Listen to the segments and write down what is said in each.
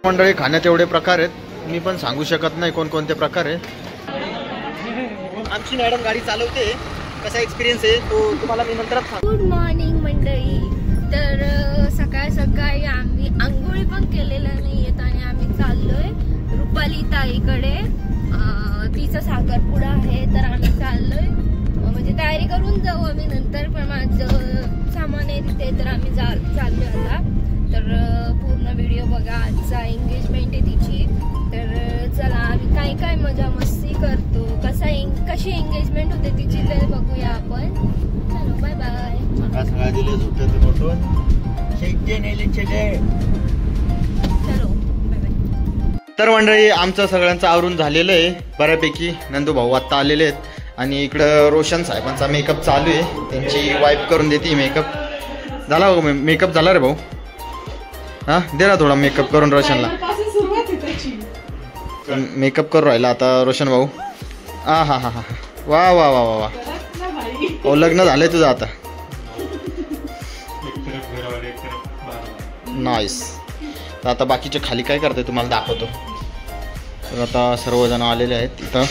मंडळी खाण्यात एवढे प्रकार आहेत, मी पण सांगू शकत नाही कोणकोणते प्रकार आहे. आमची मॅडम गाडी चालवते, कसा एक्सपिरियन्स आहे तो तुम्हाला मी नंतरच सांगतो. गुड मॉर्निंग मंडळी. तर सकाळी सकाळी आम्ही आंघोळी पण केलेल्या नाहीयेत आणि आम्ही चाललोय रुपाली ताईकडे. तिचा साखरपुडा आहे तर आम्ही चाललोय, म्हणजे तयारी करून जाऊ आम्ही नंतर, पण माझं सामान आहे तिथे तर आम्ही चाललोय आता. तर पूर्ण व्हिडिओ बघा, आजचा एंगेजमेंट आहे तिची. तर चला आम्ही काय काय मजा मस्ती करतो, कशी एंगेजमेंट होते तिची ते बघूया आपण. चलो बाय बाय. सकाळ दिले झोपेतून उठून चलो बाय बाय. तर मंडळी आमचं सगळ्यांचं आवरून झालेलं आहे बऱ्यापैकी. नंदू भाऊ आत्ता आलेले आहेत आणि इकडं रोशन साहेबांचा मेकअप चालू आहे, त्यांची वाईफ करून देते मेकअप. झाला हो मेकअप झाला रे भाऊ? हा दे ना थोडा मेकअप करून रोशनला. मेकअप करून राहिला आता रोशन भाऊ. हा हा हा हा वा वा वा वा वा. हो लग्न झालंय तुझं आता. नाईस. तर आता बाकीचे खाली काय करते तुम्हाला दाखवतो. तर आता सर्वजण आलेले आहेत इथं.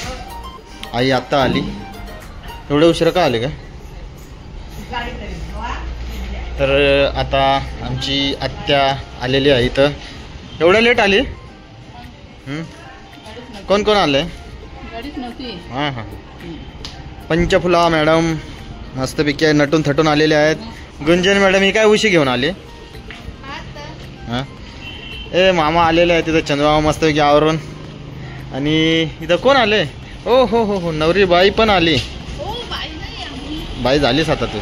आई आत्ता आली. एवढे उशिरा का आले का? तर आता आमची आत्या आलेली आहे इथं. एवढ्या लेट आली? कोण कोण आले? हां हां पंचफुला मॅडम मस्तपैकी नटून थटून आलेले आहेत. गुंजन मॅडम ही काय उशी घेऊन आली? हां ए मामा आलेले आहे तिथं, चंद्रमामा मस्तपैकी आवरून. आणि इथं कोण आले? ओ हो हो हो नवरी बाई पण आली. बाई झालीस आता तू.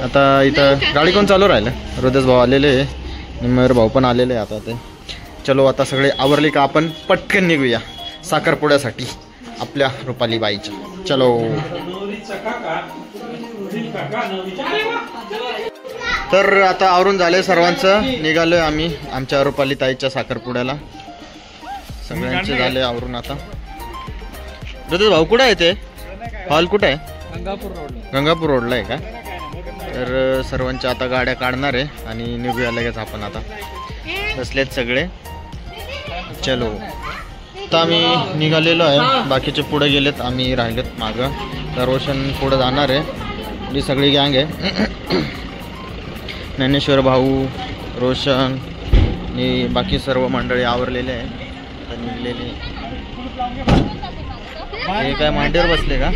आता इथं गाडी कोण चालू राहिलं? हृदय भाऊ आलेले आहे, मयूर भाऊ पण आलेले आहे. आता ते चलो आता सगळे आवरले का आपण पटकन निघूया साखरपुड्यासाठी आपल्या रुपाली बाईच्या. चलो. तर आता आवरून झाले सर्वांचं, निघालोय आम्ही आमच्या रुपाली ताईच्या साखरपुड्याला. सगळ्यांचे झाले आवरून. आता हृदय भाऊ कुठे आहे? ते हॉल कुठे आहे? गंगापूर रोडला आहे का? तर सर्वांच्या आता गाड्या काढणार आहे आणि निघूया लगेच आपण. आता बसलेत सगळे. चलो आता आम्ही निघालेलो आहे, बाकीचे पुढे गेलेत, आम्ही राहिलेत मागं. तर रोशन पुढे जाणार आहे. ही सगळी गँग आहे. ज्ञानेश्वर भाऊ, रोशन आणि बाकी सर्व मंडळी आवरलेले आहे, आता निघलेले. हे काय मांडीवर बसले का?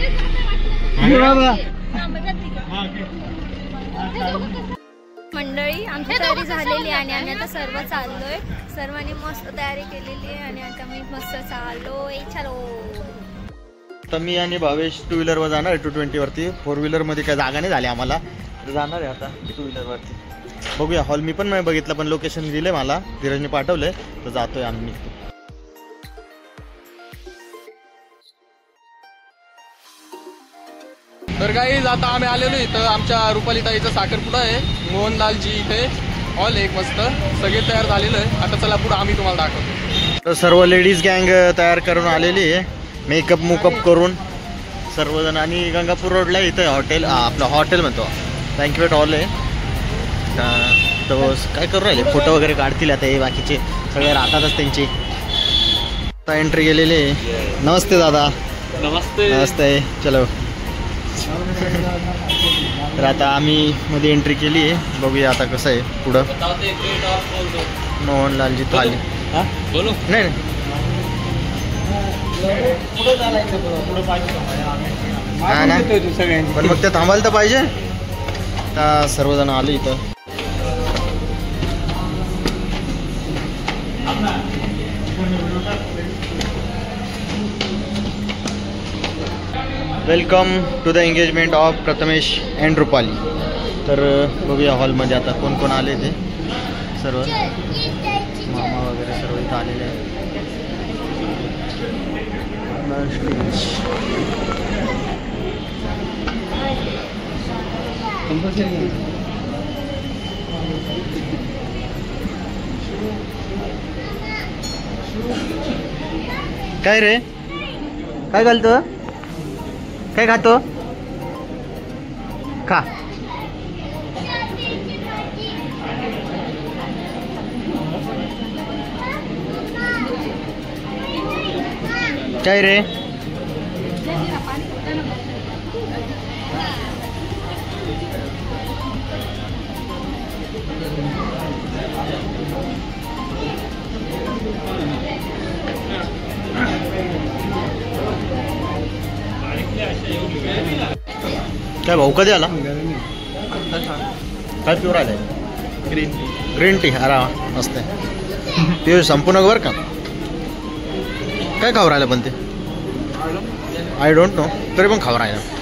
मंडळी आमची तयारी झालेली आणि आम्ही आता सर्व चाललोय. सर्वांनी मस्त तयारी केलेली आहे आणि आता मी मस्त चाललोय. चलो. तर मी आणि भावेश 2 व्हीलरवर जाणार आहे 220 वरती. 4 व्हीलरमध्ये काय जागा नाही झाली आम्हाला, तर जाणार आहे आता 2 व्हीलरवरती. बघूया. हॉल मी पण नाही बघितलं, पण लोकेशन दिले मला, धीरजने पाठवलंय, तर जातोय आम्ही. तर गाईज आता आम्ही आलेलो इथं आमच्या रुपाली ताईचा साखरपुडा आहे. मोहनलालजी इथे हॉल एक मस्त, सगळे तयार झालेलं आहे. आता चला पुढे आम्ही तुम्हाला दाखवतो. तर सर्व लेडीज गँग तयार करून आलेली आहे, मेकअप मुकअप करून सर्वजण. आणि गंगापूर रोडला इथं हॉटेल, आपलं हॉटेल म्हणतो बँक्वेट हॉल आहे. तर काय करू राहिले, फोटो वगैरे काढतील आता हे, बाकीचे सगळे राहतातच त्यांची. आता एंट्री गेलेली आहे. नमस्ते दादा. नमस्ते. नमस्ते. चलो. तर आता आम्ही मध्ये एंट्री केली आहे, बघूया आता कसं आहे पुढं. मोहनलालजी थाली. बोलो नाही हा ना, पण मग ते थांबायला तर पाहिजे. आता सर्वजण आले इथं. Welcome to the engagement of Prathamesh and Rupali. तर बघूया हॉलमध्ये आता कोण कोण आले ते. सर्व मामा वगैरे सर्व इथं आलेले आहेत. काय रे, काय घालतो, काय खातो, खा. काय रे? काय भाऊ कधी आला? काय प्युअर आलाय? Green tea. अरे मस्त आहे. ते संपूर्ण बरं का. काय खाऊ राहिलं पण ते? आय डोंट नो, तरी पण खाऊ राहिलं.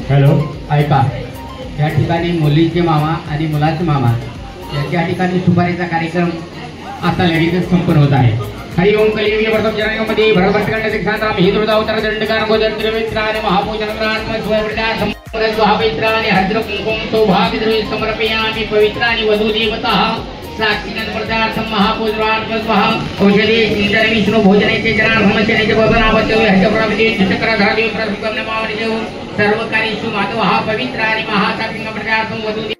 हॅलो, ऐका. या ठिकाणी मुलीचे मामा आणि मुलाचे मामा या ठिकाणी सुपारीचा कार्यक्रम आता लगेचच संपन्न होत आहे. हरि ओम कलियुगे प्रथम जनांमध्ये भरभटकांड दीक्षांतराम हिंदुदा अवतार दंडकार गोदर त्रिवित्र आणि महापूजनरात्म स्वयंप्रदा संप्रद महापवित्र आणि हरिद्र कुंकुम सौभाग्य समर्पयामि पवित्र आणि वधू देवतः साक्षीगण पदार्थम महापूजनार्थम स्वाहा औषधी सिंचन विष्णु भोजनाचे जनार्दनचे भोजनावत्य हरिप्रभृती चक्रधारी प्रसंगम नमावली सर्व कार्येषु माधवः पवित्र आणि महासाक्षीगण पदार्थम वधू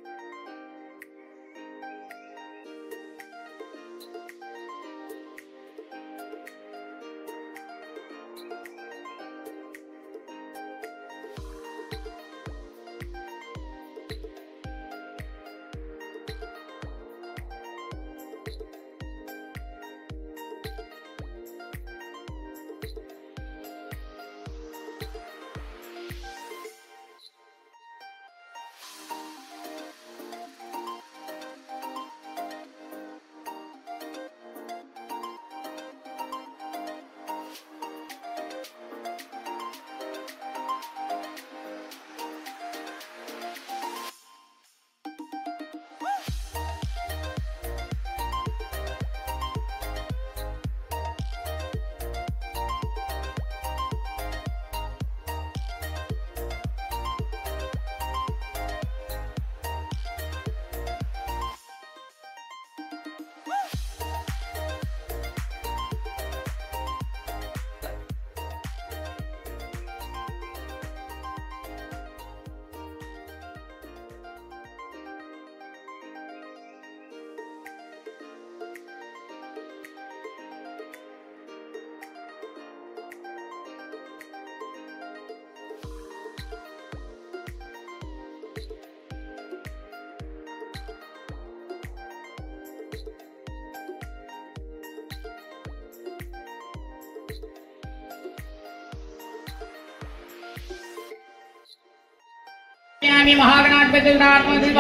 आम्ही महागणाधिपती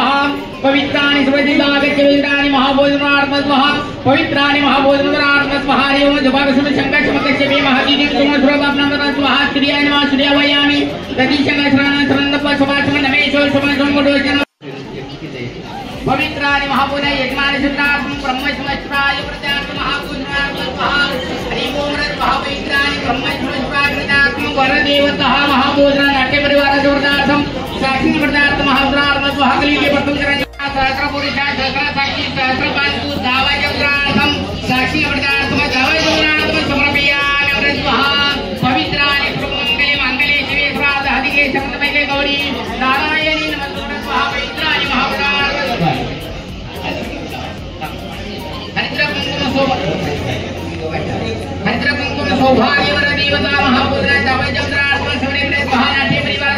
पवित्रानि सुवदिदागच्छेवित्रानि महाभोजनार्थमस्मः पवित्रानि महाभोजनार्थमस्मः हरि ओम जपाकस्म शंकरशमकच्छे महादीदि कुमारस्वरूपाप्नमस्मः श्रीयाय नमः श्रीयावयामि तदिशंकरशरण शरणप सभासम नमेश्वर समसम गुडोचन पवित्रानि महाभोज यजमान सुत्रार्थम ब्रह्मस्मस्त्राय प्रत्यार्थ महाभोजनार्थमस्मः हरि ओम महापवित्रानि ब्रह्मस्मस्त्राय वरदेवतः महाभोजना नाट्य परिवार जोरदार्थम साक्षी पदार्थ महावरार्थ महाकलियुगे प्रथम सहस्र पुरुषा सहस्र साक्षी सहस्र पांचू दावाचक्रार्थम साक्षी पदार्थ दावाचक्रार्थम समर्पयामि अमृतः पवित्रानि मंगले मंगले शिवे श्राद्ध हदिके समन्वये गौरी नारायणी नमस्ते पवित्रानि महावरार्थ हरिद्र कुंकुम सौभाग्यवर देवता महापुत्र दावाचक्रार्थम समर्पयामि महानाट्य परिवार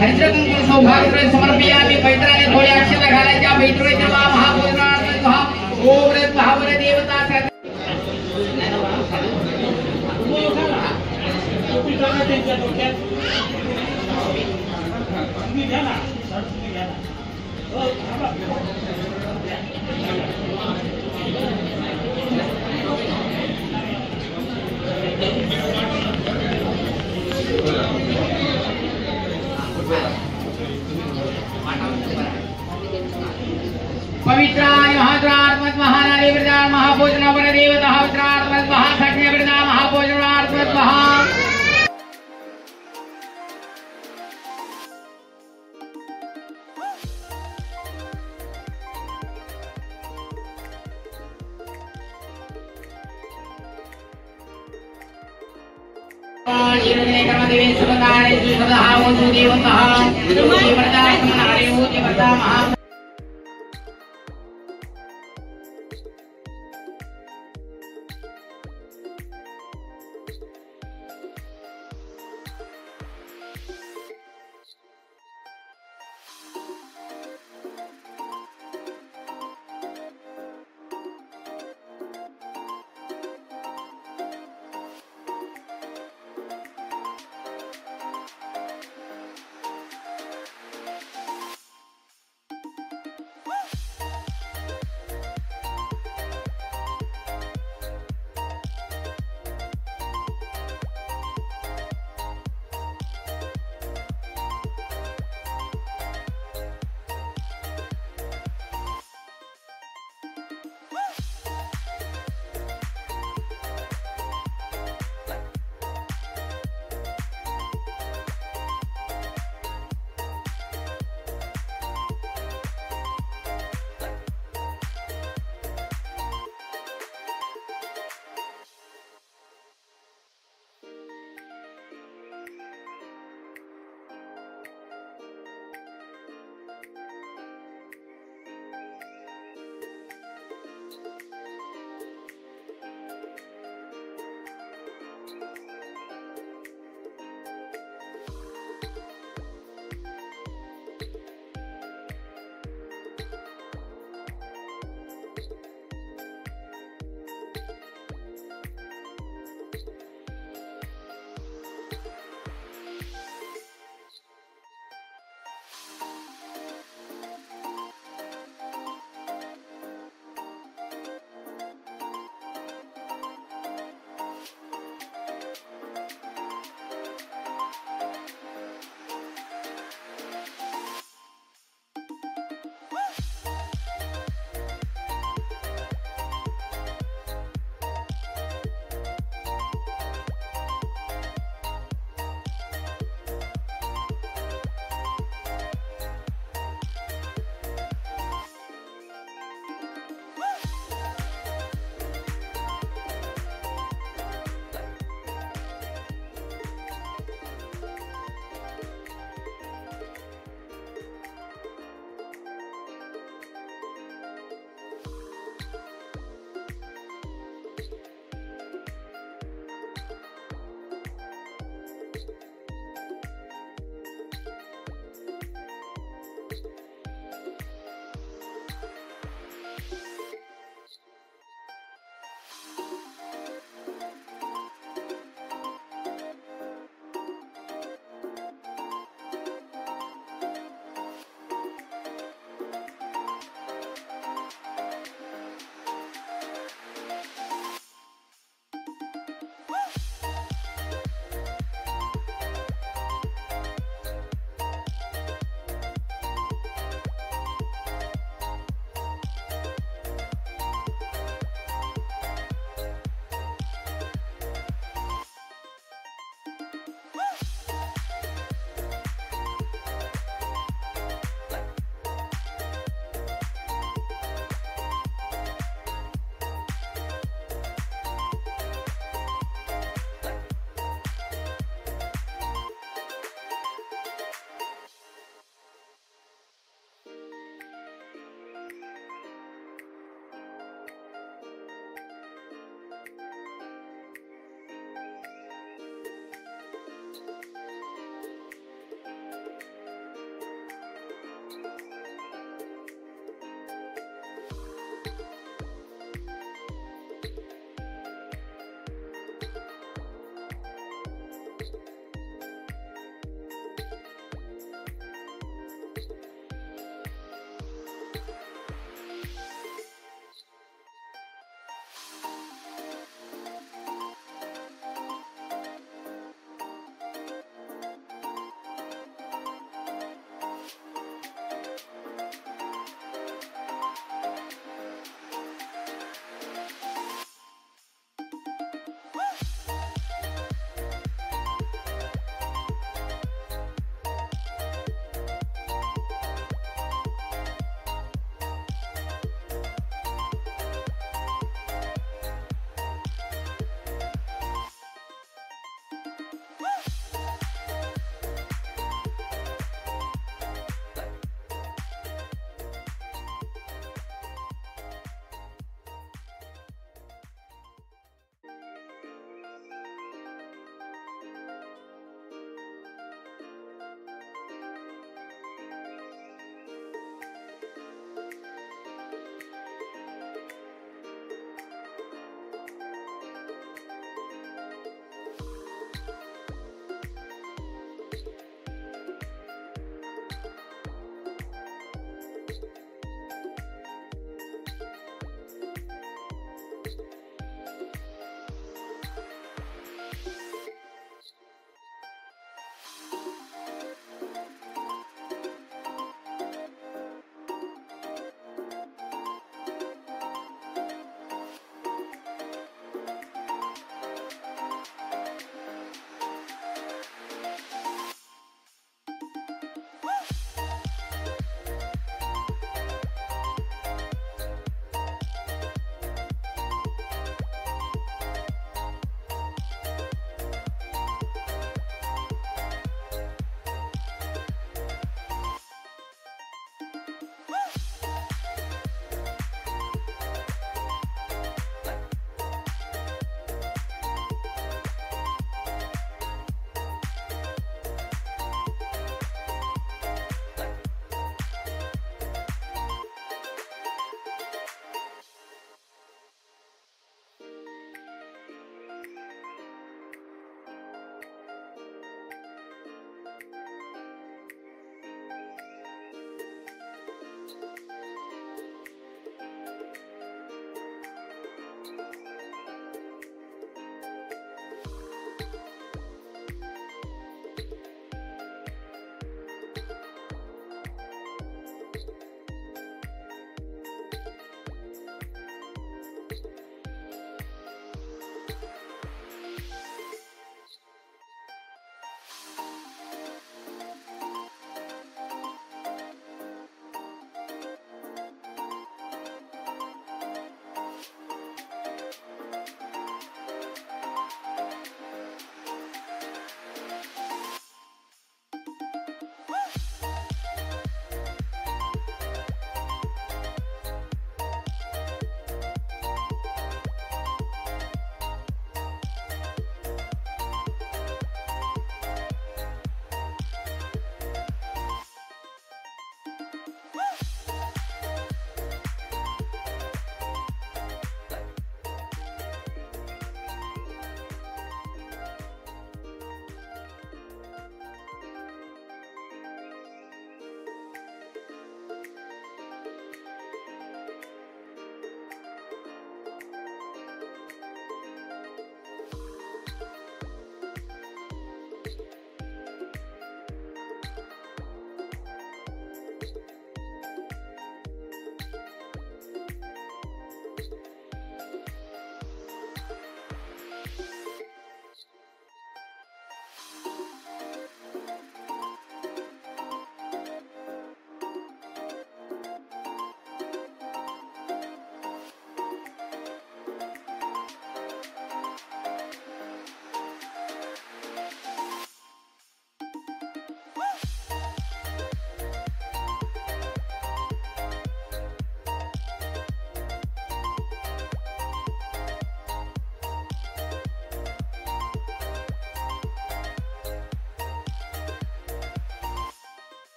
हरिद्र कुंकुम सौभाग्य समर्पयामि पवित्रानि थोड्या अक्षता घालायच्या पवित्र महाभोजनार्थमस्मः ओम भावर देवता पवित्राय महाद्रात्मत महानारी वृदा महाभोजनावर देवता पवित्रात्मत महासख्य वृदा महाभोजनात्मत महा देवी सुबंधारे सुबंधा वंशु देवता देवता महानारी देवता महा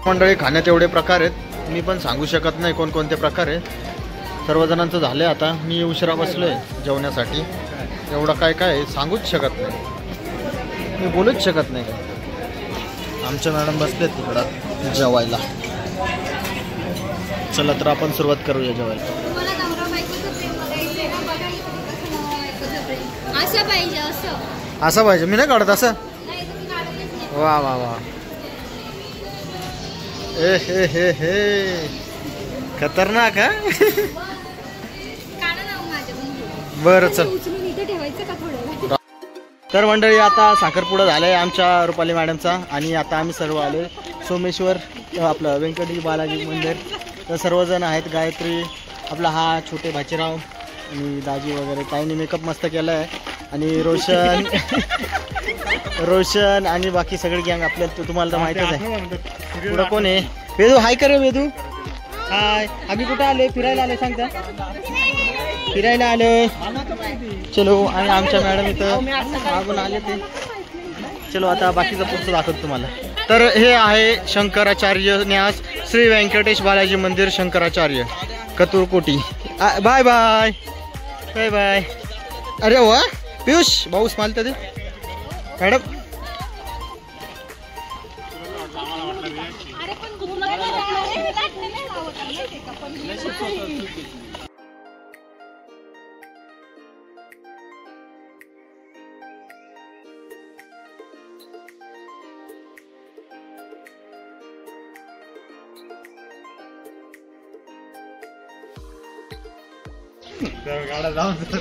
मंडळी खाण्यात एवढे प्रकार आहेत, मी पण सांगू शकत नाही कोणकोणते प्रकार आहे. सर्वजणांचं झालं आता, मी उशिरा बसलोय जेवण्यासाठी. एवढं काय काय सांगूच शकत नाही, मी बोलूच शकत नाही. आमच्या मॅडम बसलेत तिकडं जेवायला. चला तर आपण सुरुवात करूया जेवायला. असं पाहिजे, मी नाही काढत असं. वा वा वा, ए हे हे हे खतरनाक हा. बरं चल. तर मंडळी आता साखरपुडा झालाय आमच्या रुपाली मॅडमचा, आणि आता आम्ही सर्व आले सोमेश्वर आपलं व्यंकटी बालाजी मंदिर. तर सर्वजण आहेत, गायत्री, आपला हा छोटे भाचीराव आणि दाजी वगैरे. ताईने मेकअप मस्त केला आहे, आणि रोशन रोशन आणि बाकी सगळे गँग आपल्याला तुम्हाला तर माहितीच आहे. पुढं कोण आहे? वेदू हाय कर वेदू. हाय. आम्ही कुठं आले? फिरायला आले सांगता. फिरायला आलोय. चलो. आणि आमच्या मॅडम इथं मागून आले ते. चलो आता बाकीचं पुढचं दाखवतो तुम्हाला. तर हे आहे शंकराचार्य न्यास श्री व्यंकटेश बालाजी मंदिर शंकराचार्य कतुरकोटी. Bye bye bye bye. अरे वा पियुष भाऊ स्माइल तर दे मॅडम.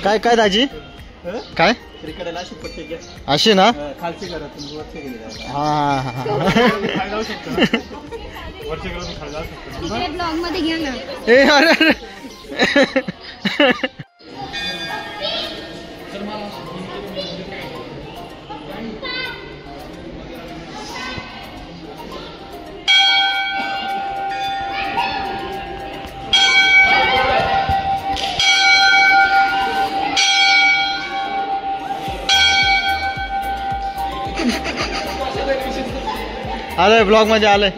काय काय दाजी काय अशी ना. हा हा ए अरे अरे. आलंय ब्लॉग मध्ये आलंय.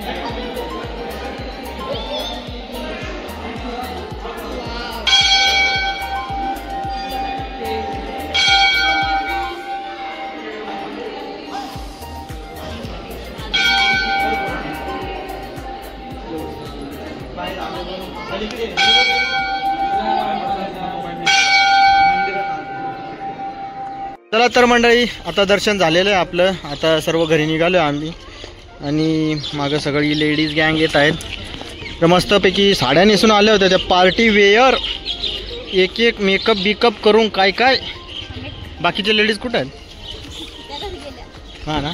चला तर मंडळी आता दर्शन झालेलं आहे आपलं. आता सर्व घरी निघालो आम्ही आणि मागं सगळी लेडीज गँग येत आहेत. तर मस्तपैकी साड्या नेसून आल्या होत्या त्या पार्टी वेअर. एक एक मेकअप बिकअप करून काय काय. बाकीचे लेडीज कुठे आहेत. हां ना.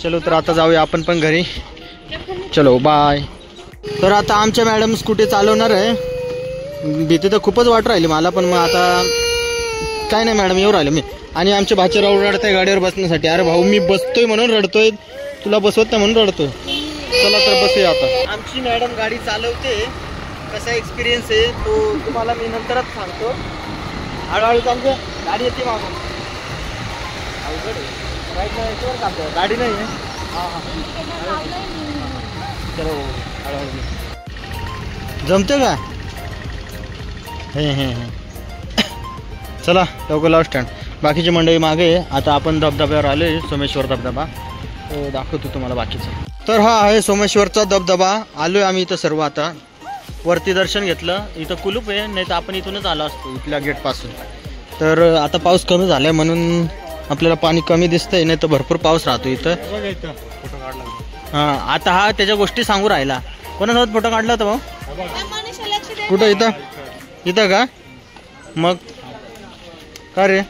चलो तर आता जाऊया आपण पण घरी. चलो बाय. तर आता आमच्या मॅडम स्कूटी चालवणार आहे. भीती तर खूपच वाट राहिली मला पण मग आता काय नाही मॅडम येऊ राहिले मी. आणि आमचे भाचेराव रडत आहे गाडीवर बसण्यासाठी. अरे भाऊ मी बसतोय म्हणून रडतोय तुला बसवत नाही म्हणून रडतोय. चला तर बसूया आता. आमची मॅडम गाडी चालवते. कसा एक्सपिरियन्स आहे तो तुम्हाला मी नंतरच सांगतो. हळूहळू चालते गाडी येते मागून. अवघड आहे राईट नाही याच्यावर चालतं गाडी नाही आहे. हां हां चलो हळूहळू जमते का. हे चला लवकर लाव स्टँड. बाकीची मंडळी मागे. आता आपण धबधब्यावर आलो आहे सोमेश्वर धबधबा. दाखवतो तुम्हाला बाकीचं. तर हा आहे सोमेश्वरचा धबधबा. आलोय आम्ही इथं सर्व. आता वरती दर्शन घेतलं. इथं कुलूप आहे नाही तर आपण इथूनच आलो असतो इथल्या गेटपासून. तर आता पाऊस कमी झालाय म्हणून आपल्याला पाणी कमी दिसतंय नाही तर भरपूर पाऊस राहतो इथं. हां आता हा त्याच्या गोष्टी सांगू राहिला. कोणासोबत फोटो काढला होता भाऊ. कुठं इथं इथं का मग का रे.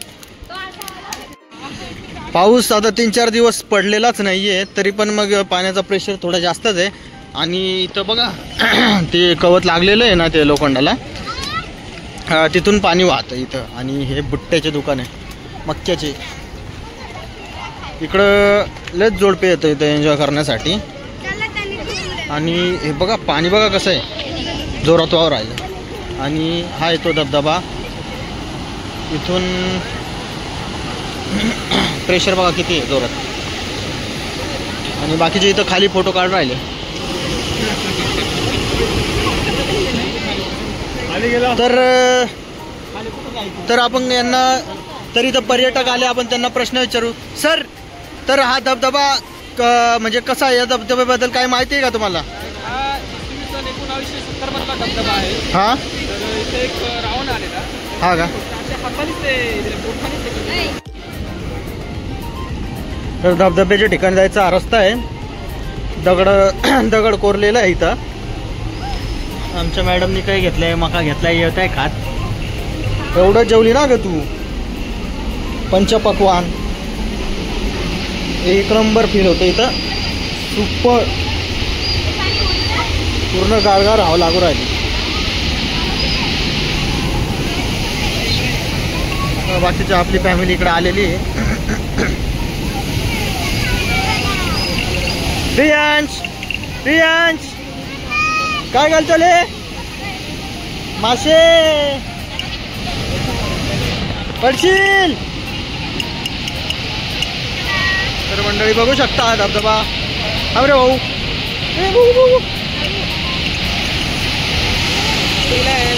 पाऊस आता 3-4 दिवस पडलेलाच नाहीये तरी पण मग पाण्याचा प्रेशर थोडा जास्तच आहे. आणि इथं बघा ते कवच लागलेलं आहे ना ते लोखंडाला तिथून पाणी वाहतं इथं. आणि हे बुट्ट्याचे दुकान आहे मक्क्याचे. इकडं लयच जोडपे येतं इथं एन्जॉय करण्यासाठी. आणि हे बघा पाणी बघा कसं आहे जोरात वावर राहिलं. आणि हा येतो धबधबा. इथून प्रेशर बघा किती आहे जोरात. आणि बाकीचे इथं खाली फोटो काढून राहिले. तर आपण यांना तरी तर पर्यटक आले आपण त्यांना प्रश्न विचारू. सर तर हा धबधबा म्हणजे कसा आहे. या धबधब्याबद्दल काय माहिती आहे का तुम्हाला. 1970 मधला धबधबा आहे. हा इथे एक रावण आलेला. हा का. तर धबधब्याच्या ठिकाणी जायचा हा रस्ता आहे. दगड कोरलेला आहे इथं. आमच्या मॅडमनी काही घेतलंय मका घेतलाय येत आहे खात. एवढं जेवली ना ग तू. पंचपक्वान एक नंबर फील होतं इथं. सुपर पूर्ण गारगार हवा लागू राहिली. बाकीची आपली फॅमिली इकडे आलेली आहे. प्रियांश काय घालतले मासे. पडशील. तर मंडळी बघू शकता धबधबा. अरे भाऊ, आहे